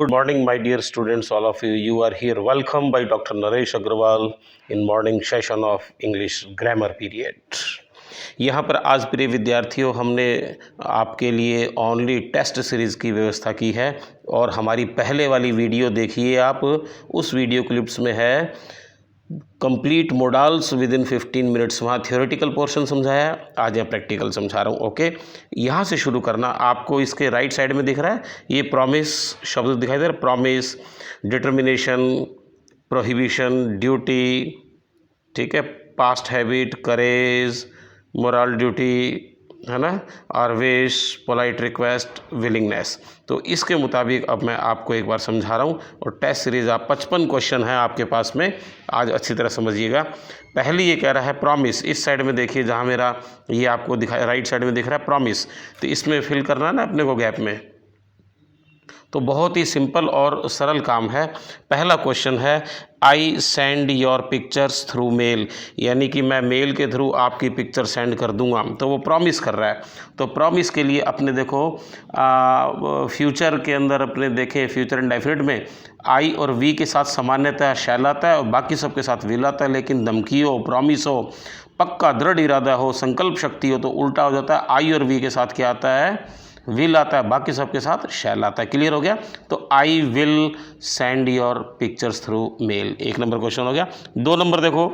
Good morning, my dear students, all of you. You are here. Welcome by Dr. Naresh Agrawal in morning session of English grammar period. यहाँ पर आज प्रिय विद्यार्थियों हमने आपके लिए ओनली टेस्ट सीरीज़ की व्यवस्था की है और हमारी पहले वाली वीडियो देखिए आप। उस वीडियो क्लिप्स में है complete modals with in 15 minutes, वहाँ थियोरेटिकल पोर्शन समझाया, आज मैं प्रैक्टिकल समझा रहा हूँ। ओके, यहाँ से शुरू करना। आपको इसके राइट साइड में दिख रहा है ये प्रॉमिस शब्द दिखाई दे रहा है। प्रॉमिस, डिटर्मिनेशन, प्रोहिबिशन, ड्यूटी, ठीक है, पास्ट हैबिट, करेज, मोरल ड्यूटी, है ना, ऑलवेज, पोलाइट रिक्वेस्ट, विलिंगनेस। तो इसके मुताबिक अब मैं आपको एक बार समझा रहा हूँ और टेस्ट सीरीज़ आप 55 क्वेश्चन हैं आपके पास में, आज अच्छी तरह समझिएगा। पहले ये कह रहा है प्रॉमिस, इस साइड में देखिए जहाँ मेरा ये आपको दिखा राइट साइड में दिख रहा है प्रॉमिस, तो इसमें फिल करना है ना अपने को गैप में। तो बहुत ही सिंपल और सरल काम है। पहला क्वेश्चन है I send your pictures through mail, यानी कि मैं मेल के थ्रू आपकी पिक्चर सेंड कर दूंगा। तो वो प्रॉमिस कर रहा है। तो प्रॉमिस के लिए अपने देखो फ्यूचर के अंदर अपने देखें, फ्यूचर इंडेफिनिट में आई और वी के साथ सामान्यतः शैल आता है और बाकी सबके साथ विल आता है। लेकिन धमकी हो, प्रॉमिस हो, पक्का दृढ़ इरादा हो, संकल्प शक्ति हो तो उल्टा हो जाता है। आई और वी के साथ क्या आता है? विल आता है, बाकी सबके साथ शैल आता है। क्लियर हो गया? तो I will send your pictures through mail, एक नंबर क्वेश्चन हो गया। 2 नंबर देखो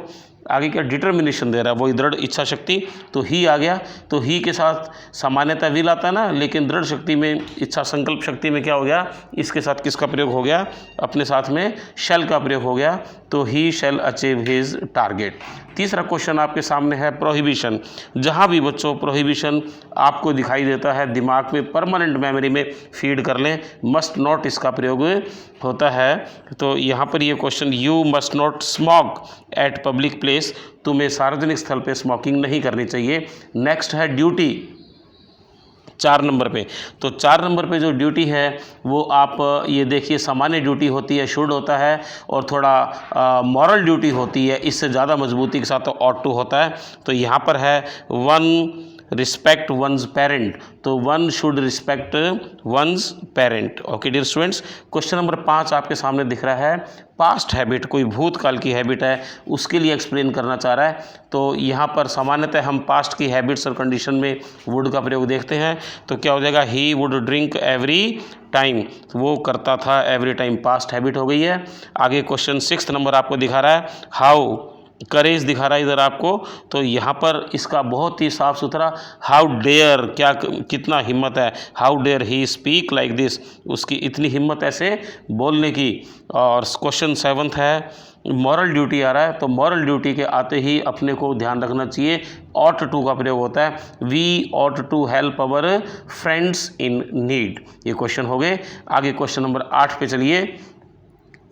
आगे क्या डिटर्मिनेशन दे रहा है, वही दृढ़ इच्छा शक्ति, तो ही आ गया। तो ही के साथ सामान्यतः विल आता है ना, लेकिन दृढ़ शक्ति में, इच्छा संकल्प शक्ति में क्या हो गया, इसके साथ किसका प्रयोग हो गया? अपने साथ में शैल का प्रयोग हो गया। तो ही शैल अचीव हिज टारगेट। तीसरा क्वेश्चन आपके सामने है प्रोहिबिशन। जहाँ भी बच्चों प्रोहिबिशन आपको दिखाई देता है दिमाग में परमानेंट मेमोरी में फीड कर लें, मस्ट नॉट इसका प्रयोग होता है। तो यहाँ पर ये question, you must not smoke eight public place, तुम्हें सार्वजनिक स्थल पे स्मोकिंग नहीं करनी चाहिए। नेक्स्ट है ड्यूटी, 4 नंबर पे। तो 4 नंबर पे जो ड्यूटी है वो आप ये देखिए, सामान्य ड्यूटी होती है, शुड होता है, और थोड़ा मॉरल ड्यूटी होती है, इससे ज़्यादा मजबूती के साथ ऑट टू होता है। तो यहाँ पर है वन रिस्पेक्ट वंस पेरेंट, तो one should respect one's parent. Okay dear students, question number 5 आपके सामने दिख रहा है पास्ट हैबिट, कोई भूतकाल की हैबिट है उसके लिए एक्सप्लेन करना चाह रहा है। तो यहाँ पर सामान्यतः हम पास्ट की हैबिट्स और कंडीशन में वुड का प्रयोग देखते हैं। तो क्या हो जाएगा, he would drink every time, वो करता था एवरी टाइम, पास्ट हैबिट हो गई है। आगे क्वेश्चन 6 नंबर आपको दिखा रहा है हाउ, करेज दिखा रहा है इधर आपको। तो यहाँ पर इसका बहुत ही साफ सुथरा, हाउ डेयर, क्या कितना हिम्मत है, how dare he speak like this, उसकी इतनी हिम्मत ऐसे बोलने की। और क्वेश्चन 7 है मॉरल ड्यूटी आ रहा है। तो मॉरल ड्यूटी के आते ही अपने को ध्यान रखना चाहिए, ऑट टू का प्रयोग होता है, we ought to help our friends in need. ये क्वेश्चन हो गए। आगे क्वेश्चन नंबर 8 पे चलिए,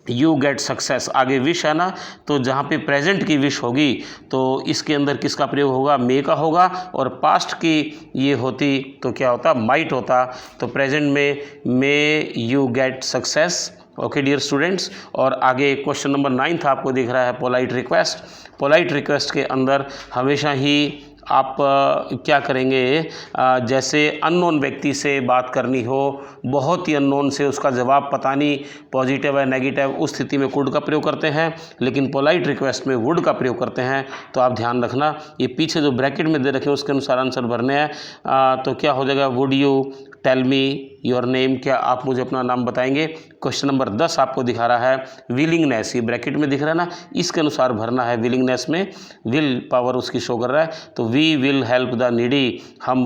यू गेट सक्सेस, आगे विश है ना, तो जहाँ पे प्रेजेंट की विश होगी तो इसके अंदर किसका प्रयोग होगा, मे का होगा, और पास्ट की ये होती तो क्या होता, माइट होता। तो प्रेजेंट में may you get success. Okay dear students, और आगे क्वेश्चन नंबर 9 आपको दिख रहा है पोलाइट रिक्वेस्ट। पोलाइट रिक्वेस्ट के अंदर हमेशा ही आप क्या करेंगे, जैसे अननोन व्यक्ति से बात करनी हो, बहुत ही अननोन से, उसका जवाब पता नहीं पॉजिटिव है नेगेटिव, उस स्थिति में कुड का प्रयोग करते हैं, लेकिन पोलाइट रिक्वेस्ट में वुड का प्रयोग करते हैं। तो आप ध्यान रखना, ये पीछे जो ब्रैकेट में दे रखे हैं उसके अनुसार आंसर भरने हैं। तो क्या हो जाएगा, would you tell me your name, क्या आप मुझे अपना नाम बताएंगे। क्वेश्चन नंबर 10 आपको दिखा रहा है विलिंगनेस, ये ब्रैकेट में दिख रहा है ना, इसके अनुसार भरना है। विलिंगनेस में विल पावर उसकी शो कर रहा है। तो we will help the needy, हम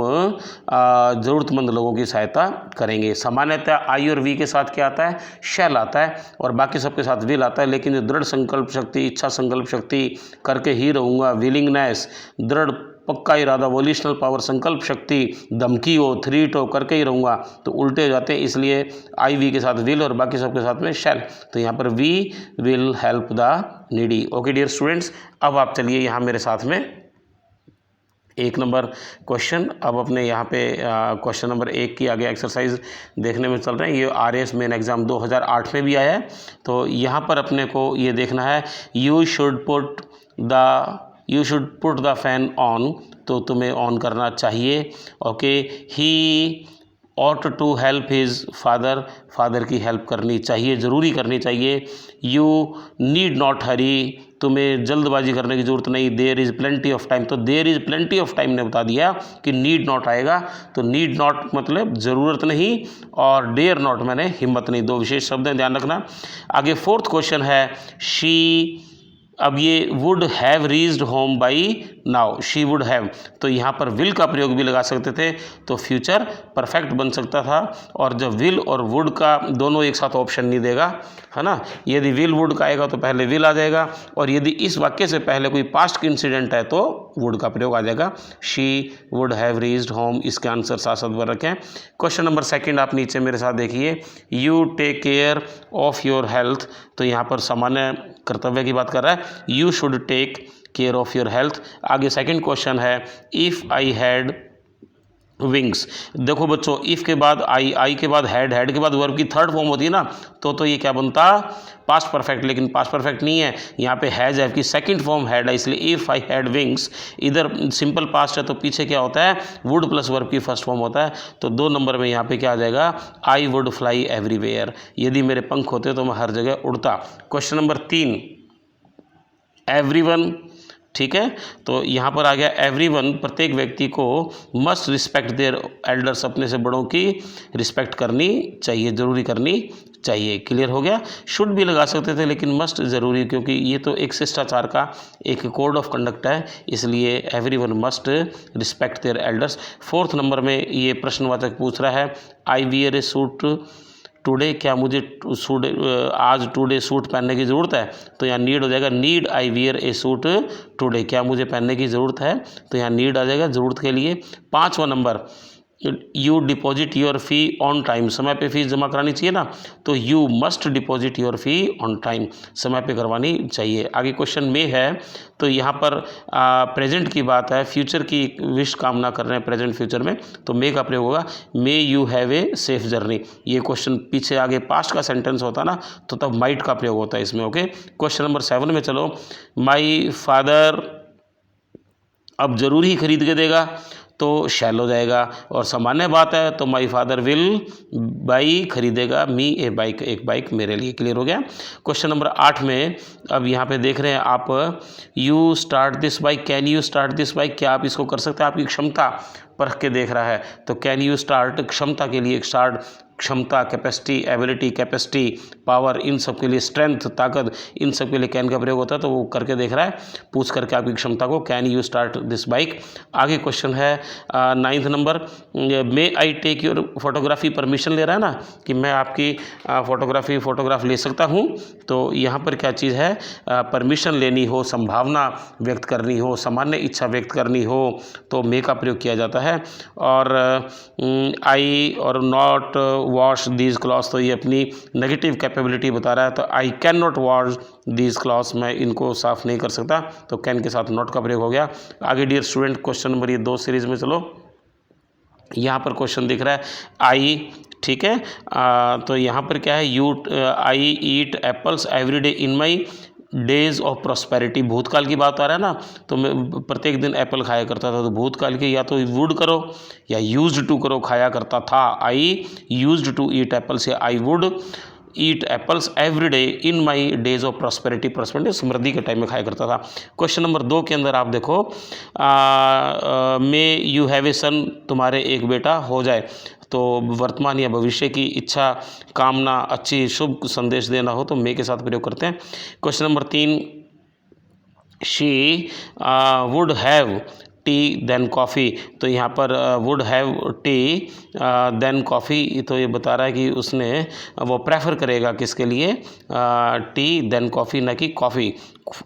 ज़रूरतमंद लोगों की सहायता करेंगे। सामान्यतः आई और वी के साथ क्या आता है, शैल आता है, और बाकी सबके साथ विल आता है। लेकिन जो दृढ़ संकल्प शक्ति, इच्छा संकल्प शक्ति, करके ही रहूँगा, विलिंगनेस, दृढ़ पक्का इरादा, वोल्यूशनल पावर, संकल्प शक्ति, धमकी हो, थ्रीट हो, करके ही रहूँगा, तो उल्टे हो जाते हैं। इसलिए आई वी के साथ विल और बाकी सबके साथ में शैल। तो यहाँ पर we will help the needy. Okay dear students, अब आप चलिए यहाँ मेरे साथ में 1 नंबर क्वेश्चन, अब अपने यहाँ पे क्वेश्चन नंबर 1 की आगे एक्सरसाइज देखने में चल रहे हैं। ये RAS मेन एग्ज़ाम 2008 में भी आया है। तो यहाँ पर अपने को ये देखना है, you should put the fan on, तो तुम्हें ऑन करना चाहिए। Okay, he ought to help his father, father की हेल्प करनी चाहिए, ज़रूरी करनी चाहिए। You need not hurry, तुम्हें जल्दबाजी करने की ज़रूरत नहीं। There is plenty of time, तो there is plenty of time ने बता दिया कि need not आएगा, तो need not मतलब ज़रूरत नहीं, और dare not मैंने हिम्मत नहीं, दो विशेष शब्द हैं, ध्यान रखना। आगे फोर्थ क्वेश्चन है she, अब ये would have reached home by now, she would have, तो यहाँ पर विल का प्रयोग भी लगा सकते थे, तो फ्यूचर परफेक्ट बन सकता था। और जब विल और वुड का दोनों एक साथ ऑप्शन नहीं देगा, है ना, यदि विल वुड का आएगा तो पहले विल आ जाएगा, और यदि इस वाक्य से पहले कोई पास्ट इंसिडेंट है तो वुड का प्रयोग आ जाएगा। She would have reached home, इसके आंसर साथ साथ बर रखें। क्वेश्चन नंबर सेकंड आप नीचे मेरे साथ देखिए, you take care of your health, तो यहाँ पर सामान्य कर्तव्य की बात कर रहा है, you should take care of your health. आगे सेकंड क्वेश्चन है, इफ़ आई हैड विंग्स, देखो बच्चों, इफ़ के बाद आई के बाद हैड के बाद वर्ब की थर्ड फॉर्म होती है ना, तो ये क्या बनता, पास्ट परफेक्ट, लेकिन पास्ट परफेक्ट नहीं है, यहाँ पे हैज़ की सेकंड फॉर्म हैड है, इसलिए इफ़ आई हैड विंग्स, इधर सिंपल पास्ट है तो पीछे क्या होता है, वुड प्लस वर्ब की फर्स्ट फॉर्म होता है, तो 2 नंबर में यहाँ पे क्या आ जाएगा, आई वुड फ्लाई एवरीवेयर, यदि मेरे पंख होते तो मैं हर जगह उड़ता। क्वेश्चन नंबर 3, एवरीवन, ठीक है, तो यहाँ पर आ गया एवरीवन, प्रत्येक व्यक्ति को मस्ट रिस्पेक्ट देयर एल्डर्स, अपने से बड़ों की रिस्पेक्ट करनी चाहिए, ज़रूरी करनी चाहिए। क्लियर हो गया। शुड भी लगा सकते थे लेकिन मस्ट ज़रूरी, क्योंकि ये तो एक शिष्टाचार का एक कोड ऑफ कंडक्ट है, इसलिए everyone must respect their elders. Fourth number में ये प्रश्नवाचक पूछ रहा है, I wear A suit today, क्या मुझे सूट आज टुडे सूट पहनने की ज़रूरत है, तो यहाँ नीड हो जाएगा, need I wear A suit today, क्या मुझे पहनने की ज़रूरत है, तो यहाँ नीड आ जाएगा ज़रूरत के लिए। 5वां number, you deposit your fee on time, समय पे फीस जमा करानी चाहिए ना, तो you must deposit your fee on time, समय पे करवानी चाहिए। आगे क्वेश्चन में है, तो यहाँ पर प्रेजेंट की बात है, फ्यूचर की विश कामना कर रहे हैं प्रेजेंट फ्यूचर में, तो मे का प्रयोग होगा, may you have a safe journey. ये क्वेश्चन पीछे आगे पास्ट का सेंटेंस होता ना, तो तब माइट का प्रयोग होता है इसमें। ओके, क्वेश्चन नंबर 7 में चलो, माई फादर, अब ज़रूरी ही खरीद के देगा तो शैल हो जाएगा, और सामान्य बात है तो माई फादर विल बाई, खरीदेगा मी ए बाइक, एक बाइक मेरे लिए। क्लियर हो गया। क्वेश्चन नंबर 8 में अब यहाँ पे देख रहे हैं आप, you start this bike, can you start this bike, क्या आप इसको कर सकते हैं, आपकी क्षमता परख के देख रहा है, तो कैन यू स्टार्ट क्षमता के लिए, स्टार्ट क्षमता, कैपेसिटी, एबिलिटी, कैपेसिटी, पावर, इन सब के लिए, स्ट्रेंथ, ताकत, इन सब के लिए कैन का प्रयोग होता है, तो वो करके देख रहा है, पूछ करके आपकी क्षमता को, can you start this bike. आगे क्वेश्चन है 9th number, may I take your photography, permission ले रहा है ना कि मैं आपकी फोटोग्राफ ले सकता हूँ, तो यहाँ पर क्या चीज़ है, परमिशन लेनी हो, संभावना व्यक्त करनी हो, सामान्य इच्छा व्यक्त करनी हो, तो मे का प्रयोग किया जाता है। और आई और नॉट वॉश दीज क्लॉथ्स, तो ये अपनी नेगेटिव कैपेबिलिटी बता रहा है, तो I can not wash these clothes, मैं इनको साफ़ नहीं कर सकता, तो कैन के साथ नॉट का प्रयोग हो गया। आगे डियर स्टूडेंट, क्वेश्चन नंबर ये 2 सीरीज़ में चलो, यहाँ पर क्वेश्चन दिख रहा है आई, ठीक है, तो यहाँ पर क्या है, you I eat apples every day in my days of prosperity, भूतकाल की बात आ रहा है ना, तो मैं प्रत्येक दिन एप्पल खाया करता था, तो भूतकाल के या तो वुड करो या यूज्ड टू करो, खाया करता था, I used to eat apples, या I would eat apples every day in my days of prosperity, prosperity समृद्धि के टाइम में खाया करता था। क्वेश्चन नंबर 2 के अंदर आप देखो, मे यू हैव ए सन, तुम्हारे एक बेटा हो जाए, तो वर्तमान या भविष्य की इच्छा, कामना, अच्छी शुभ संदेश देना हो तो मे के साथ प्रयोग करते हैं। Question number 3, she would have tea than coffee, तो यहाँ पर would have tea than coffee, तो ये बता रहा है कि उसने वो प्रेफर करेगा किसके लिए, टी देन कॉफ़ी, न कि कॉफ़ी।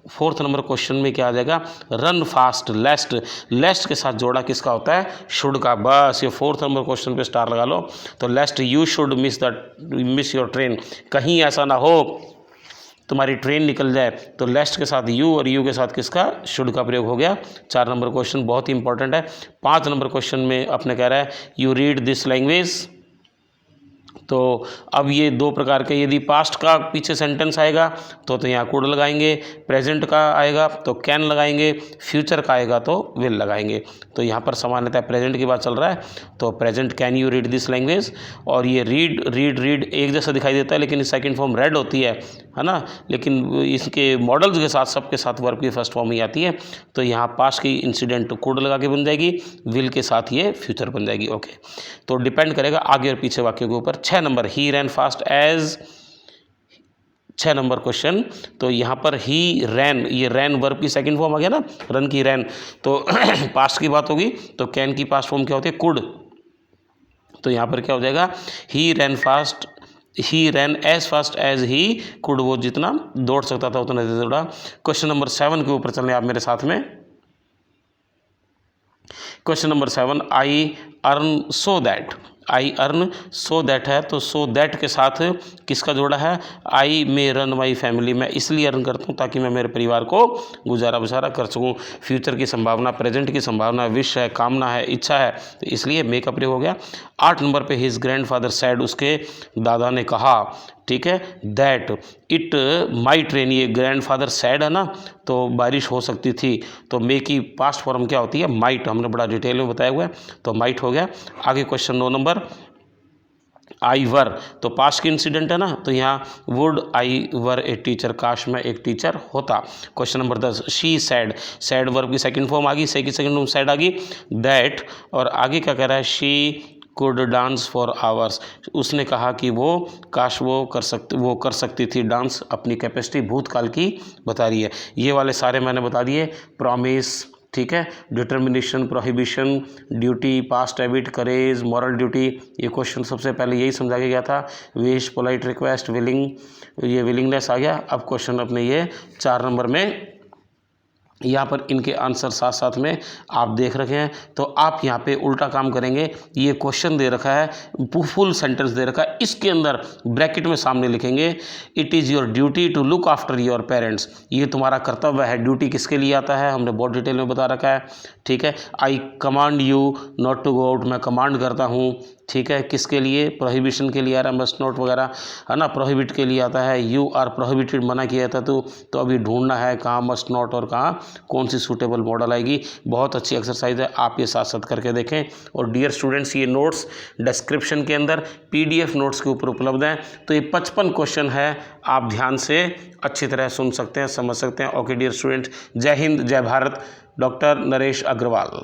4th नंबर क्वेश्चन में क्या आ जाएगा, रन फास्ट, लेस्ट के साथ जोड़ा किसका होता है, शुड का, बस ये 4th नंबर क्वेश्चन पे स्टार लगा लो, तो लेस्ट you should miss your train, कहीं ऐसा ना हो तुम्हारी ट्रेन निकल जाए, तो लेस्ट के साथ यू और यू के साथ किसका, शुड का प्रयोग हो गया। 4 नंबर क्वेश्चन बहुत ही इंपॉर्टेंट है। 5 नंबर क्वेश्चन में अपने कह रहा है, यू रीड दिस लैंग्वेज, तो अब ये दो प्रकार के, यदि पास्ट का पीछे सेंटेंस आएगा तो यहाँ कुड लगाएंगे, प्रेजेंट का आएगा तो कैन लगाएंगे, फ्यूचर का आएगा तो विल लगाएंगे। तो यहाँ पर सामान्यतः प्रेजेंट की बात चल रहा है तो present can you read this language. और ये रीड रीड रीड एक जैसा दिखाई देता है, लेकिन सेकंड फॉर्म रेड होती है ना, लेकिन इसके मॉडल्स के साथ सबके साथ वर्ब की फर्स्ट फॉर्म ही आती है। तो यहाँ पास्ट की इंसिडेंट कुड लगा के बन जाएगी, विल के साथ ये फ्यूचर बन जाएगी। ओके, तो डिपेंड करेगा आगे और पीछे वाक्यों के ऊपर। 6 नंबर, ही ran fast as, 6 number question. तो यहाँ पर ही रैन, ये रैन वर्ब की सेकंड फॉर्म आ गया ना, रन की रैन, तो पास्ट की बात होगी तो कैन की पास्ट फॉर्म क्या होती है, कुड। तो यहाँ पर क्या हो जाएगा, he ran fast, he ran as fast as he could, वो जितना दौड़ सकता था उतना दौड़ा। क्वेश्चन नंबर 7 के ऊपर चलें आप मेरे साथ में। Question number 7, I earn so that, I earn so that है तो सो दैट के साथ किसका जोड़ा है, आई मे रन माई फैमिली, मैं इसलिए अर्न करता हूँ ताकि मैं मेरे परिवार को गुजारा बसारा कर सकूँ। फ्यूचर की संभावना, प्रेजेंट की संभावना, विश है, कामना है, इच्छा है, तो इसलिए मेक प्रयोग हो गया। 8 नंबर पे हिज ग्रैंडफादर सैड, उसके दादा ने कहा, ठीक है, दैट इट माइट रेन, ये ग्रैंडफादर सैड है ना, तो बारिश हो सकती थी, तो मे की पास्ट फॉर्म क्या होती है, माइट, हमने बड़ा डिटेल में बताया हुआ है, तो माइट हो गया। आगे क्वेश्चन 9 नंबर, आई वर, तो पास्ट की इंसिडेंट है ना, तो यहाँ would I were a teacher, काश मैं एक टीचर होता। Question number 10, she said, sad verb की सेकंड फॉर्म आ गई, से की सेकंड फॉर्म सैड आ गई, दैट, और आगे क्या कह रहा है, she could dance for hours, उसने कहा कि वो काश वो कर सकती थी डांस, अपनी कैपेसिटी भूतकाल की बता रही है। ये वाले सारे मैंने बता दिए, प्रॉमिस, ठीक है, determination, prohibition, duty, past habit, courage, moral duty, ये क्वेश्चन सबसे पहले यही समझा के गया था। विश, पोलाइट रिक्वेस्ट, विलिंग, ये विलिंगनेस आ गया। अब क्वेश्चन अपने ये 4 नंबर में, यहाँ पर इनके आंसर साथ साथ में आप देख रखे हैं, तो आप यहाँ पे उल्टा काम करेंगे। ये क्वेश्चन दे रखा है, फुल सेंटेंस दे रखा है, इसके अंदर ब्रैकेट में सामने लिखेंगे, it is your duty to look after your parents, ये तुम्हारा कर्तव्य है। ड्यूटी किसके लिए आता है, हमने बहुत डिटेल में बता रखा है, ठीक है। I command you not to go out, मैं कमांड करता हूँ, ठीक है, किसके लिए, प्रोहिबिशन के लिए आ रहा है, मस्ट नॉट वगैरह है ना, प्रोहिबिट के लिए आता है, यू आर प्रोहिबिटेड, मना किया था तो अभी ढूंढना है कहाँ मस्ट नॉट और कहाँ कौन सी सूटेबल मॉडल आएगी। बहुत अच्छी एक्सरसाइज है, आप ये साथ साथ करके देखें। और डियर स्टूडेंट्स, ये नोट्स डिस्क्रिप्शन के अंदर PDF नोट्स के ऊपर उपलब्ध हैं। तो ये 55 क्वेश्चन है, आप ध्यान से अच्छी तरह सुन सकते हैं, समझ सकते हैं। ओके डियर स्टूडेंट्स, जय हिंद, जय भारत। डॉक्टर नरेश अग्रवाल।